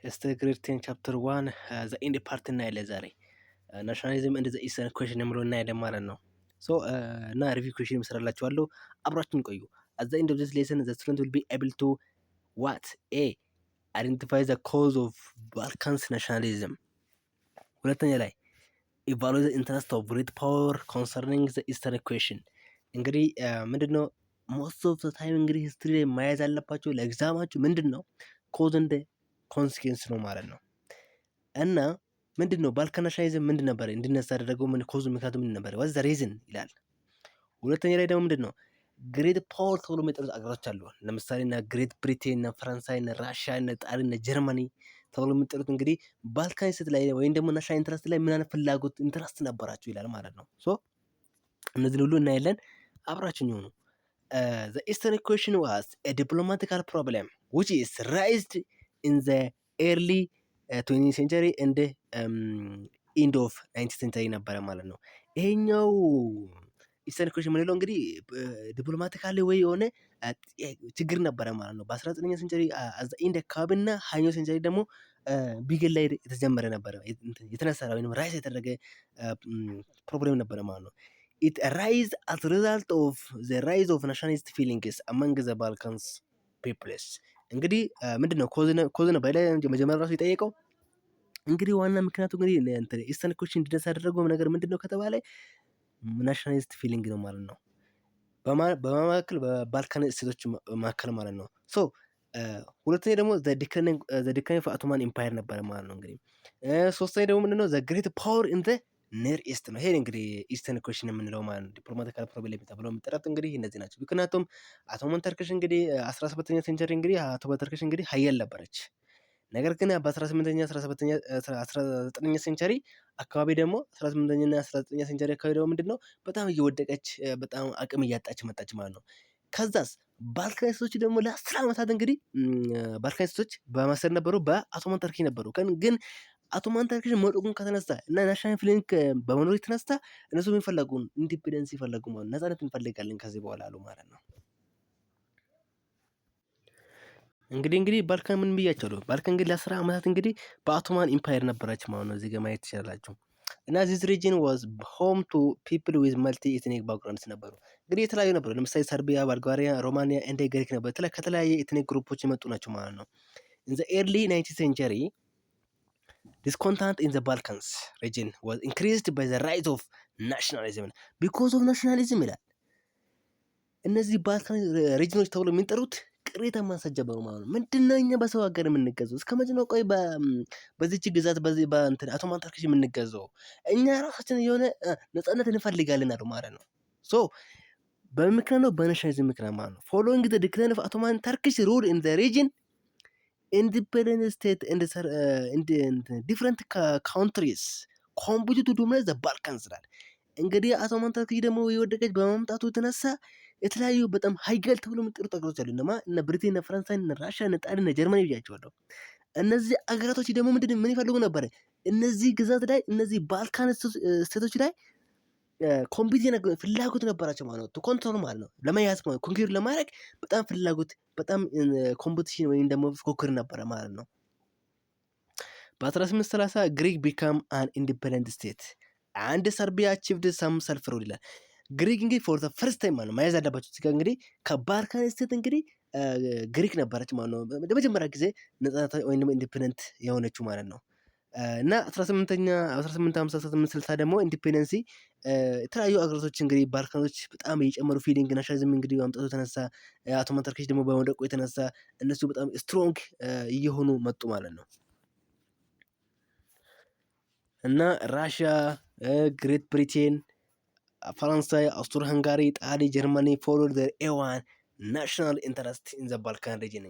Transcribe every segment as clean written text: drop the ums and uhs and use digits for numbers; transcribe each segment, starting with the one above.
History Grade 10 Chapter 1 the End Part እናያለን ዛሬ ናሽናሊዝም እንደ ዘ ኢስተርን ኩዌሽን የምለው እናያለን ማለት ነው። ሶ እና ሪቪው ኩዌሽን እሰራላችኋለሁ አብራችሁን ቆዩ። at the end of this lesson the student will be able to what a identify the cause of Balkans nationalism ሁለተኛ ላይ evaluate the interest of great power concerning the eastern question እንግዲህ ምንድነው most of the time እንግዲህ ሂስትሪ ላይ መያዝ አለባችሁ ለኤግዛማችሁ ምንድነው ኮዝ እንደ ኮንሲኩዌንስ ነው ማለት ነው። እና ምንድነው ባልካን ናሽናሊዝም ምንድን ነበር እንዲነሳ ያደረገው ምን ኮዝ ምክንያቱ ምን ነበር ዋዝ ዘ ሪዝን ይላል። ሁለተኛ ላይ ደግሞ ምንድነው ግሬት ፓወር ተብሎ የሚጠሩት አገሮች አሉ። ለምሳሌ እና ግሬት ብሪቴን እና ፈረንሳይ እና ራሽያ እና ጣሊያን እና ጀርመኒ ተብሎ የሚጠሩት እንግዲህ ባልካን ስት ላይ ወይም ደግሞ ናሽናል ኢንትረስት ላይ ምን አይነት ፍላጎት ኢንትረስት ነበራቸው ይላል ማለት ነው። ሶ እነዚህን ሁሉ እናያለን አብራችሁን ይሁኑ። the eastern question was a diplomatical problem which is raised in the early 20th century and end of 19th century ነበረ ማለት ነው። ይሄኛው ኢስተርን ኩዌሽን የምንለው እንግዲህ ዲፕሎማቲካሊ ወይ የሆነ ችግር ነበረ ማለት ነው። በ19ኛ ሴንቸሪ ኢንድ አካባቢ እና ሀያኛው ሴንቸሪ ደግሞ ቢግል ላይ የተጀመረ ነበረ የተነሳ ወይም ራይስ የተደረገ ፕሮብሌም ነበረ ማለት ነው። it arise as a result of the rise of nationalist feelings among the Balkans peoples እንግዲህ ምንድነው ኮዝ ነው በላይ መጀመሪያ ራሱ የጠየቀው እንግዲህ ዋና ምክንያቱ እንግዲህ እንትን ኢስተርን ኩዌሽን እንዲነሳ ያደረገው ነገር ምንድነው ከተባለ ናሽናሊስት ፊሊንግ ነው ማለት ነው። በማካከል በባልካን ስቴቶች መካከል ማለት ነው። ሶ ሁለተኛ ደግሞ ዘ ዲክላይን ኦፍ ኦቶማን ኢምፓየር ነበረ ማለት ነው። እንግዲህ ሶስተኛ ደግሞ ምንድነው ዘ ግሬት ፓወር ኢን ዘ ኒር ኢስት ነው። ይሄ እንግዲህ ኢስተርን ኩዌሽን የምንለው ማለት ነው። ዲፕሎማቲካል ፕሮብሌም ተብለው የሚጠራት እንግዲህ እነዚህ ናቸው። ምክንያቱም ኦቶማን ተርክሽ እንግዲህ 17ኛ ሴንቸሪ እንግዲህ ኦቶማን ተርክሽ እንግዲህ ሀያል ነበረች። ነገር ግን በ18ኛ 19ኛ ሴንቸሪ አካባቢ ደግሞ 18ኛ እና 19ኛ ሴንቸሪ አካባቢ ደግሞ ምንድነው በጣም እየወደቀች በጣም አቅም እያጣች መጣች ማለት ነው። ከዛስ ባልካኒስቶች ደግሞ ለ10 ዓመታት እንግዲህ ባልካኒስቶች በማሰር ነበሩ በኦቶማን ተርኪ ነበሩ። ግን ኦቶማን ተርኪሽ መውደቁን ከተነሳ እና ናሽናል ፊሊንግ በመኖር የተነሳ እነሱ የሚፈለጉ ኢንዲፔንደንስ ይፈለጉ ማለት ነፃነት እንፈልጋለን ከዚህ በኋላ አሉ ማለት ነው። እንግዲህ ባልካን ምን ብያቸዋለሁ? ባልካን እንግዲህ ለ10 ዓመታት እንግዲህ በኦቶማን ኢምፓየር ነበረች ማለት ነው። እዚህ ጋር ማየት ትችላላችሁ። እና ዚስ ሪጅን ዋዝ ሆም ቱ ፒፕል ዊዝ መልቲ ኤትኒክ ባክግራውንድስ ነበሩ። እንግዲህ የተለያዩ ነበሩ። ለምሳሌ ሰርቢያ፣ ባልጋሪያ፣ ሮማኒያ እንደ ግሪክ ነበር። ከተለያየ ኤትኒክ ግሩፖች የመጡ ናቸው ማለት ነው። ኢን ዘ ኤርሊ 19th century discontent in the Balkans region was increased by the rise of nationalism because of nationalism ይላል። እነዚህ ባልካን ሪጅኖች ተብሎ የሚጠሩት ቅሬታ ማንሳት ጀመሩ ማለት ነው። ምንድነው እኛ በሰው ሀገር የምንገዛው እስከ መቼ ነው? ቆይ በዚህች ግዛት በዚህ በእንትን ኦቶማን ተርኪሽ የምንገዛው እኛ ራሳችን የሆነ ነፃነት እንፈልጋለን አሉ ማለት ነው። ሶ በምክንያት ነው በናሽናሊዝም ምክንያት ማለት ነው። ፎሎዊንግ ዘ ዲክላይን ኦፍ ኦቶማን ተርኪሽ ሩል ኢን ዘ ሪጅን ኢንዲፔንደንት ስቴት እንደ ዲፍረንት ካውንትሪስ ኮምፒቲት ቱ ዶሚኔት ዘ ባልካንስ ይላል። እንግዲህ ኦቶማን ተርኪሽ ደግሞ የወደቀች በማምጣቱ የተነሳ የተለያዩ በጣም ሀያል ተብሎ የሚጠሩት አገሮች አሉ። እነ ብሪቴን፣ እነ ፈረንሳይ፣ እነ ራሽያ፣ እነ ጣሊያን፣ እነ ጀርመኒ ብያቸዋለሁ። እነዚህ አገራቶች ደግሞ ምን ይፈልጉ ነበረ? እነዚህ ግዛት ላይ እነዚህ ባልካን ስቴቶች ላይ ኮምፒት ፍላጎት ነበራቸው ማለት ነው። ኮንትሮል ማለት ነው ለመያዝ ማለት ኮንኩር ለማድረግ በጣም ፍላጎት በጣም ኮምፒቲሽን ወይም ደግሞ ፉክክር ነበረ ማለት ነው። በ1830 ግሪክ ቢካም አን ኢንዲፔንደንት ስቴት አንድ ሰርቢያ አቺቭድ ሰም ሰልፍ ሩል ይላል። ግሪክ እንግዲህ ፎር ዘ ፈርስት ታይም ማለት ነው መያዝ አለባቸው። እዚህ ጋር እንግዲህ ከባልካን ስቴት እንግዲህ ግሪክ ነበረች ማለት ነው ለመጀመሪያ ጊዜ ነፃነት ወይም ደግሞ ኢንዲፔንደንት የሆነችው ማለት ነው። እና 1850 ደግሞ ኢንዲፔንደንሲ የተለያዩ አገሮች እንግዲህ ባልካኖች በጣም የጨመሩ ፊሊንግ ናሽናሊዝም እንግዲህ ማምጣቱ የተነሳ ኦቶማን ተርኪሽ ደግሞ በመውደቁ የተነሳ እነሱ በጣም ስትሮንግ እየሆኑ መጡ ማለት ነው። እና ራሽያ፣ ግሬት ብሪቴን፣ ፈረንሳይ፣ አውስትሮ ሃንጋሪ፣ ጣሊ፣ ጀርመኒ ፎሎድ ዘ ኤዋን ናሽናል ኢንተረስት ኢን ዘ ባልካን ሪጅን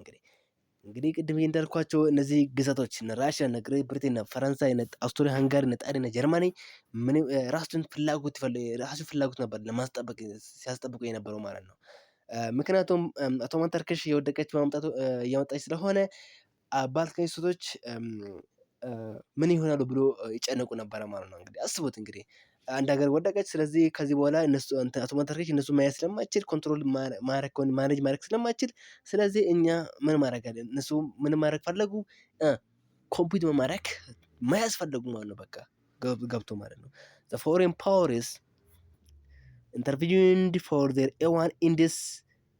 እንግዲህ ቅድም እንዳልኳቸው እነዚህ ግዛቶች እነ ራሽያ፣ እነ ግሬት ብሪቴን፣ እነ ፈረንሳይ፣ እነ አውስትሮ ሃንጋሪ፣ እነ ጣሊ፣ እነ ጀርመኒ ራሳቸውን ፍላጎት ነበር ለማስጠበቅ ሲያስጠብቁ የነበረው ማለት ነው። ምክንያቱም ኦቶማን ተርኪሽ የወደቀች እያመጣች ስለሆነ ባልካን ስቴቶች ምን ይሆናሉ ብሎ ይጨነቁ ነበረ ማለት ነው። እንግዲህ አስቡት እንግዲህ አንድ ሀገር ወደቀች። ስለዚህ ከዚህ በኋላ እነሱ ኦቶማን ተርኪሽ እነሱ ማየት ስለማይችል ኮንትሮል ማኔጅ ማድረግ ስለማይችል ስለዚህ እኛ ምን ማድረግ አለን? እነሱ ምን ማድረግ ፈለጉ? ኮምፒት በማድረግ ማያስፈልጉ ማለት ነው። በቃ ገብቶ ማለት ነው። the foreign powers intervened for their own interests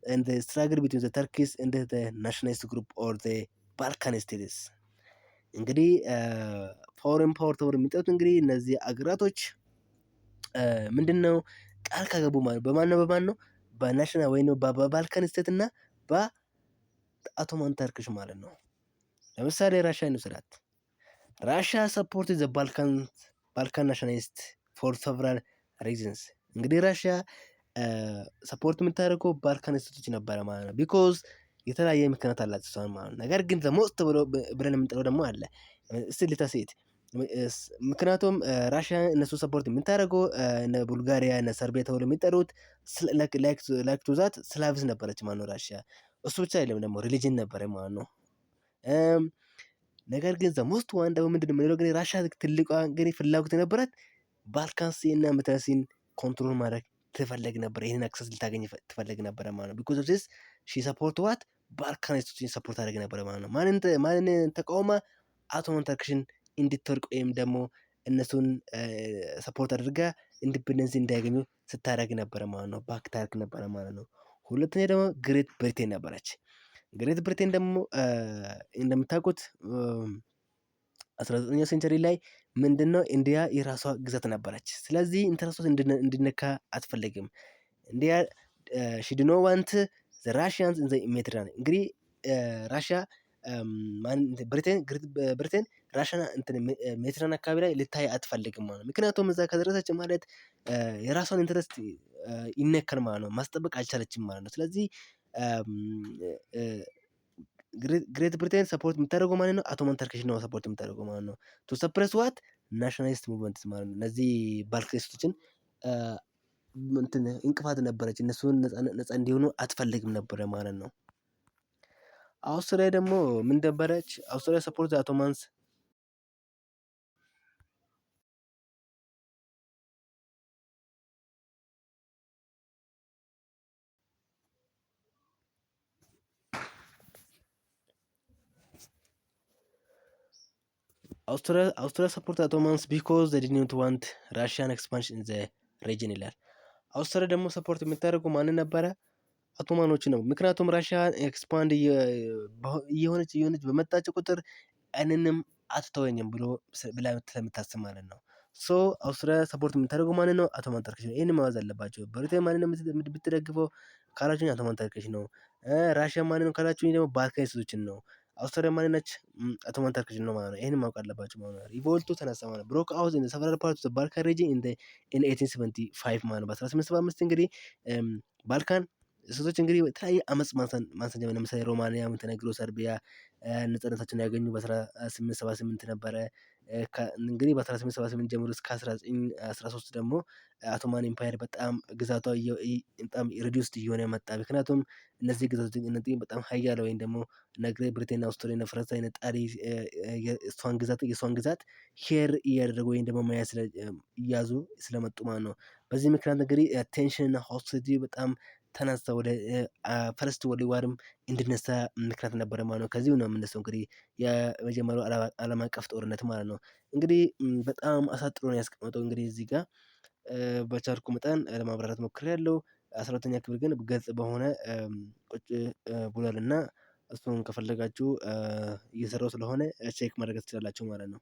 and the struggle between the Turkish and the nationalist group or the Balkan states እንግዲህ ፎሬን ፓወር ተብሎ የሚጠሩት እንግዲህ እነዚህ አገራቶች ምንድነው ቃል ከገቡ ማለት በማን ነው በናሽናል ወይ ነው በባልካን ስቴት እና በኦቶማን ተርክሽ ማለት ነው። ለምሳሌ ራሽያ እንውሰዳት። ራሽያ ሰፖርት ዘ ባልካን ናሽናሊስት ፎር ሰቨራል ሪዝንስ እንግዲህ ራሽያ ሰፖርት የምታደርገው ባልካን ስቴቶች ነበረ ማለት ነው። ቢኮዝ የተለያየ ምክንያት አላት እሷን ማለት ነው። ነገር ግን ዘሞስት ብለን የምንጠራው ደግሞ አለ ስቲል ሴት ምክንያቱም ራሽያ እነሱ ሰፖርት የምታደርገው እነ ቡልጋሪያ እነ ሰርቢያ ተብሎ የሚጠሩት ላይክ ቱ ዛት ስላቭስ ነበረች ማለት ነው ራሽያ። እሱ ብቻ አይደለም ደግሞ ሪሊጅን ነበረ ማለት ነው። ነገር ግን ዘሞስት ዋን ደግሞ ምንድን ነው የምንለው ግን ራሽያ ትልቋ እንግዲህ ፍላጎት የነበራት ባልካንሲ እና ምትረሲን ኮንትሮል ማድረግ ትፈለግ ነበር። ይህንን አክሰስ ልታገኝ ትፈለግ ነበረ ማለት ነው። ቢኮዝ ኦፍ ዚስ ሺ ሰፖርት ዋት ባልካኒስቶችን ሰፖርት አድርግ ነበረ ማለት ነው። ማንን ተቃውማ ኦቶማን ተርክሽን እንድትወርቅ ወይም ደግሞ እነሱን ሰፖርት አድርጋ ኢንዲፔንደንስ እንዲያገኙ ስታደርግ ነበረ ማለት ነው። ባክ ታርክ ነበረ ማለት ነው። ሁለተኛ ደግሞ ግሬት ብሪቴን ነበረች። ግሬት ብሪቴን ደግሞ እንደምታውቁት 19ኛው ሴንቸሪ ላይ ምንድነው ኢንዲያ የራሷ ግዛት ነበረች። ስለዚህ ኢንተረስቶስ እንዲነካ አትፈልግም። ኢንዲያ ሺ ዲ ኖት ዋንት ዘ ራሽያንስ ኢን ዘ ሜዲትራኒያን እንግዲህ ራሽያ ብሪቴን ራሽያ ሜዲትራኒያን አካባቢ ላይ ልታይ አትፈልግም ማለት ነው። ምክንያቱም እዛ ከደረሰች ማለት የራሷን ኢንተረስት ይነካል ማለት ነው። ማስጠበቅ አልቻለችም ማለት ነው። ስለዚህ ግሬት ብሪቴን ሰፖርት የምታደርገው ማለት ነው ኦቶማን ተርኪሽ ነው ሰፖርት የምታደርገው ማለት ነው። ቱ ሰፕረስ ዋት ናሽናሊስት ሙቭመንት ማለት ነው። እነዚህ ባልካኒስቶችን እንቅፋት ነበረች። እነሱን ነፃ እንዲሆኑ አትፈልግም ነበረ ማለት ነው። አውስትሪያ ደግሞ ምን ነበረች? አውስትሪያ ሰፖርት ኦቶማንስ አውስትሪያ ሰፖርት ኦቶማንስ ቢኮዝ ዘ ዲድ ኖት ዋንት ራሽያን ኤክስፓንሽን ኢን ዘ ሪጅን ይላል። አውስትሪያ ደግሞ ሰፖርት የምታደርገው ማንን ነበረ? ኦቶማኖች ነው። ምክንያቱም ራሽያ ኤክስፓንድ እየሆነች በመጣች ቁጥር እኔንም አትተወኝም ብላ ስለምታስብ ማለት ነው። ሶ አውስትሪያ ሰፖርት የምታደርገው ማንን ነው? ኦቶማን ተርኪሽ ነው። ይህን ማወቅ አለባቸው። ብሪቴን ማንን ነው የምትደግፈው ካላችሁኝ ኦቶማን ተርኪሽ ነው። ራሽያ ማንን ነው ካላችሁኝ ደግሞ ባልካኒስቶችን ነው። አውስትሪያ ማንን ነች? ኦቶማን ተርኪሽ ነው ማለት ነው። ይህንን ማወቅ አለባቸው ማለት ነው። ሪቮልቱ ተነሳ ማለት ነው። ብሮክ አውት ኢን ሰቨራል ፓርትስ ኦፍ ባልካን ሪጅን ኢን 1875 ማለት ነው። በ1875 እንግዲህ ባልካን ሴቶች እንግዲህ የተለያየ አመፅ ማንሳት ጀመሩ። ለምሳሌ ሮማንያ፣ ሞንቴኔግሮ፣ ሰርቢያ ነፃነታቸውን ያገኙ በ1878 ነበረ። እንግዲህ በ1878 ጀምሮ እስከ 1913 ደግሞ ኦቶማን ኢምፓየር በጣም ግዛቷ በጣም ሪዲዩስድ እየሆነ መጣ። ምክንያቱም እነዚህ ግዛቶች በጣም ሀያል ወይም ደግሞ ግሬት ብሪቴን፣ አውስትራሊያ፣ ፈረንሳይ፣ ጣሊ የእሷን ግዛት ሼር እያደረጉ ወይም ደግሞ መያዝ እያዙ ስለመጡ ማለት ነው። በዚህ ምክንያት እንግዲህ ቴንሽን እና ሆስቲሊቲ በጣም ተነሳ። ወደ ፈርስት ወርልድ ዋርም እንዲነሳ ምክንያት ነበረ ማለት ነው። ከዚሁ ነው የምነሳው እንግዲህ የመጀመሪያው ዓለም አቀፍ ጦርነት ማለት ነው። እንግዲህ በጣም አሳጥሮ ነው ያስቀመጠው። እንግዲህ እዚህ ጋር በቻልኩ መጠን ለማብራራት ሞክሬያለሁ። 12ኛ ክፍል ግን ግልጽ በሆነ ቁጭ ብሏል እና እሱን ከፈለጋችሁ እየሰራው ስለሆነ ቼክ ማድረግ ትችላላችሁ ማለት ነው።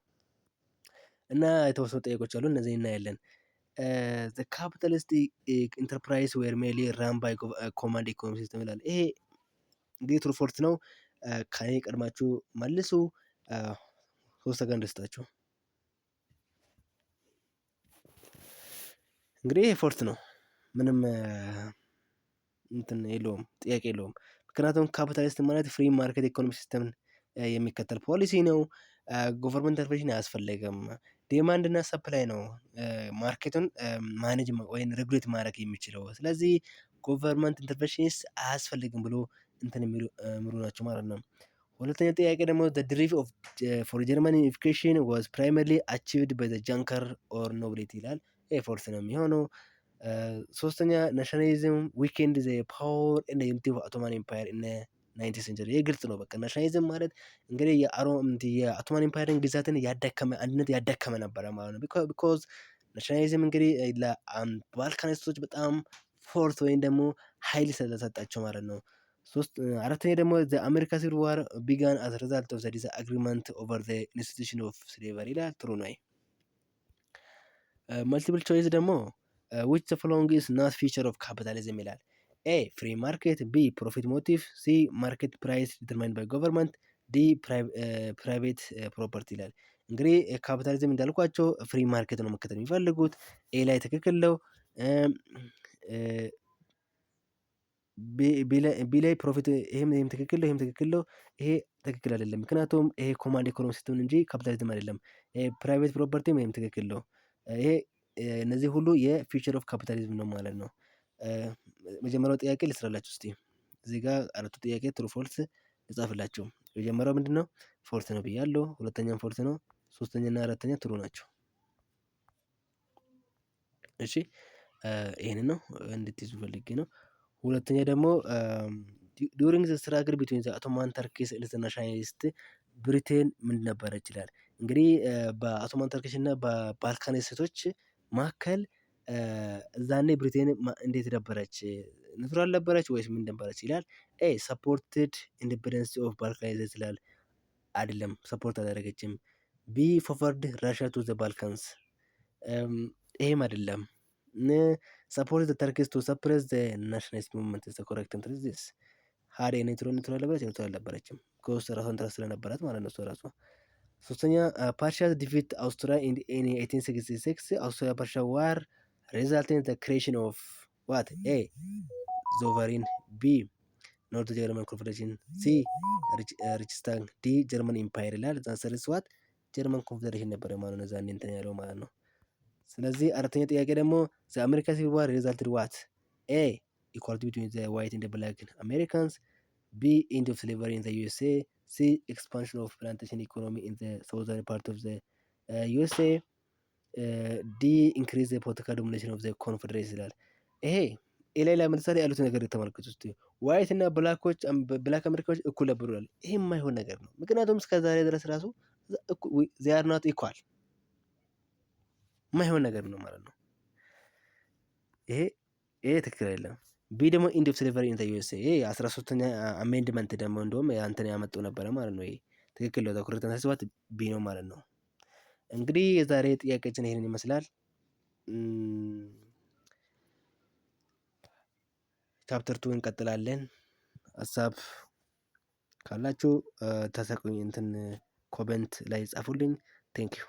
እና የተወሰኑ ጥያቄዎች አሉ፣ እነዚህን እናያለን። ዘ ካፒታሊስት ኢንተርፕራይዝ ዌር ሜንሊ ራን ባይ ኮማንድ ኢኮኖሚ ሲስተም ይላል። ይሄ እንግዲህ ትሩ ፎርት ነው። ከኔ ቀድማችሁ መልሱ። 3 ሰከንድ ልስጣችሁ። እንግዲህ ይሄ ፎርት ነው። ምንም እንትን የለውም፣ ጥያቄ የለውም። ምክንያቱም ካፒታሊስት ማለት ፍሪ ማርኬት ኢኮኖሚ ሲስተምን የሚከተል ፖሊሲ ነው። ጎቨርንመንት ኢንተርቬንሽን አያስፈልግም። ዲማንድ እና ሰፕላይ ነው ማርኬቱን ማኔጅ ወይም ሬጉሌት ማድረግ የሚችለው። ስለዚህ ጎቨርንመንት ኢንተርቬንሽንስ አያስፈልግም ብሎ እንትን የሚሉ ናቸው ማለት ነው። ሁለተኛ ጥያቄ ደግሞ the drive of for German unification was primarily achieved by the junker or nobility ይላል። ይሄ ፎርስ ነው የሚሆነው። ሶስተኛ ናሽናሊዝም weakened the power and the unity of Ottoman Empire in ናይንቲ ሴንቸሪ። ይህ ግልጽ ነው። በቃ ናሽናሊዝም ማለት እንግዲህ የኦቶማን ኢምፓየርን ግዛትን ያዳከመ አንድነት ያዳከመ ነበረ ማለት ነው። ቢኮዝ ናሽናሊዝም እንግዲህ ለባልካኒስቶች በጣም ፎርስ ወይም ደግሞ ኃይል ስለሰጣቸው ማለት ነው። አራተኛ ደግሞ አሜሪካ ሲቪል ዋር ቢጋን አዝ ሪዛልት ኦፍ ዘ ዲስአግሪመንት ኦቨር ዘ ኢንስቲቱሽን ኦፍ ስሌቨሪ ይላል። ትሩ ነው። መልቲፕል ቾይስ ደግሞ ዊች ዘ ፎሎዊንግ ኢዝ ናት ፊቸር ኦፍ ካፒታሊዝም ይላል። ኤ ፍሪ ማርኬት፣ ቢ ፕሮፊት ሞቲቭ፣ ሲ ማርኬት ፕራይስ ዲተርማይንድ ባይ ገቨርንመንት፣ ዲ ፕራይቬት ፕሮፐርቲ ይላል። እንግዲህ ካፒታሊዝም እንዳልኳቸው ፍሪ ማርኬት ነው መከተል የሚፈልጉት። ኤ ላይ ትክክል ነው። ቢ ላይ ፕሮፊት ይሄም ትክክል ነው፣ ይሄም ትክክል ነው። ይሄ ትክክል አይደለም፣ ምክንያቱም ይሄ ኮማንድ ኢኮኖሚ ሲስተም እንጂ ካፒታሊዝም አይደለም። ፕራይቬት ፕሮፐርቲም ይሄም ትክክል ነው። ይሄ እነዚህ ሁሉ የፊውቸር ኦፍ ካፒታሊዝም ነው ማለት ነው። መጀመሪያው ጥያቄ ልስራላችሁ እስቲ። እዚህ ጋር አራቱ ጥያቄ ትሩ ፎልስ ልጻፍላችሁ። የመጀመሪያው ምንድነው? ፎልስ ነው ብያለሁ። ሁለተኛም ፎልስ ነው። ሶስተኛ እና አራተኛ ትሩ ናቸው። እሺ ይሄንን ነው እንድትይዙ ፈልጌ ነው። ሁለተኛ ደግሞ ዱሪንግ ዘ ስትራግል ቢትዊን ዘ ኦቶማን ተርኪስ ኤንድ ዘ ናሽናሊስት ብሪቴን ምን ነበረች ይላል። እንግዲህ በኦቶማን ተርኪሽ እና በባልካኒስቶች መካከል እዛኔ ብሪቴን እንዴት ነበረች? ኒውትራል ነበረች ወይስ ምን ነበረች ይላል። ኤ ሰፖርትድ ኢንዲፔንደንስ ኦፍ ባልካናይዘርስ ይላል። አይደለም፣ ሰፖርት አላደረገችም። ቢ ፎርወርድ ራሽያ ቱ ዘ ባልካንስ፣ ይሄም አይደለም። ሰፖርት ዘ ተርኪስ ቱ ሰፕሬስ ዘ ናሽናሊስት ሙቭመንት ዘ ኮሬክት ኢንትር ዚስ። ሀደ ኒውትራል ነበረች? ኒውትራል አልነበረችም። ከውስጥ ራሷን ኢንትረስት ስለነበራት ማለት ነው እሷ ራሷ። ሶስተኛ ፓርሻል ዲፊት አውስትሪያ ኢን 1866 አውስትሪያ ፓርሻል ዋር ሪዛልቲንግ ዘ ክሬሽን ኦፍ ዋት? ኤ ዞቨሪን፣ ቢ ኖርት ጀርመን ኮንፌዴሬሽን፣ ሲ ሪችስታግ፣ ዲ ጀርመን ኢምፓየር ይላል። ዛንሰርስ ዋት? ጀርመን ኮንፌዴሬሽን ነበረ ማለት ነው ዛኔ እንትን ያለው ማለት ነው። ስለዚህ አራተኛ ጥያቄ ደግሞ ዘ አሜሪካ ሲቪል ዋር ሪዛልትድ ዋት? ኤ ኢኳሊቲ ቢትዊን ዘ ዋይት ኤንድ ብላክ አሜሪካንስ፣ ቢ ኤንድ ኦፍ ስሌቨሪ ኢን ዘ ዩኤስኤ፣ ሲ ኤክስፓንሽን ኦፍ ፕላንቴሽን ኢኮኖሚ ኢን ዘ ሳውዘርን ፓርት ኦፍ ዘ ዩኤስኤ፣ ዲ ኢንክሪዝ ዘ ፖለቲካል ዶሚኔሽን ኦፍ ዘ ኮንፌዴሬት ይላል። ይሄ ኤ ላይ ለምሳሌ ያሉት ነገር ተመልከቱ እስቲ። ዋይት እና ብላክ አሜሪካዎች እኩል ነበሩ ይላል። ይሄ የማይሆን ነገር ነው። ምክንያቱም እስከዛሬ ድረስ ራሱ ዚያር ናት ኢኳል፣ የማይሆን ነገር ነው ማለት ነው። ይሄ ትክክል አይደለም። ቢ ደግሞ ኢንድ ኦፍ ስሌቨሪ ኢን ዘ ዩኤስኤ፣ ይሄ 13ኛ አሜንድመንት ደግሞ እንደውም አንተን ያመጡ ነበረ ማለት ነው። ይሄ ትክክል ነው። ተኩረት ተነስባት ቢ ነው ማለት ነው። እንግዲህ የዛሬ ጥያቄችን ይሄንን ይመስላል። ቻፕተር 2 እንቀጥላለን። ሀሳብ ካላችሁ ተሰቁኝ እንትን ኮሜንት ላይ ጻፉልኝ። ቴንክ ዩ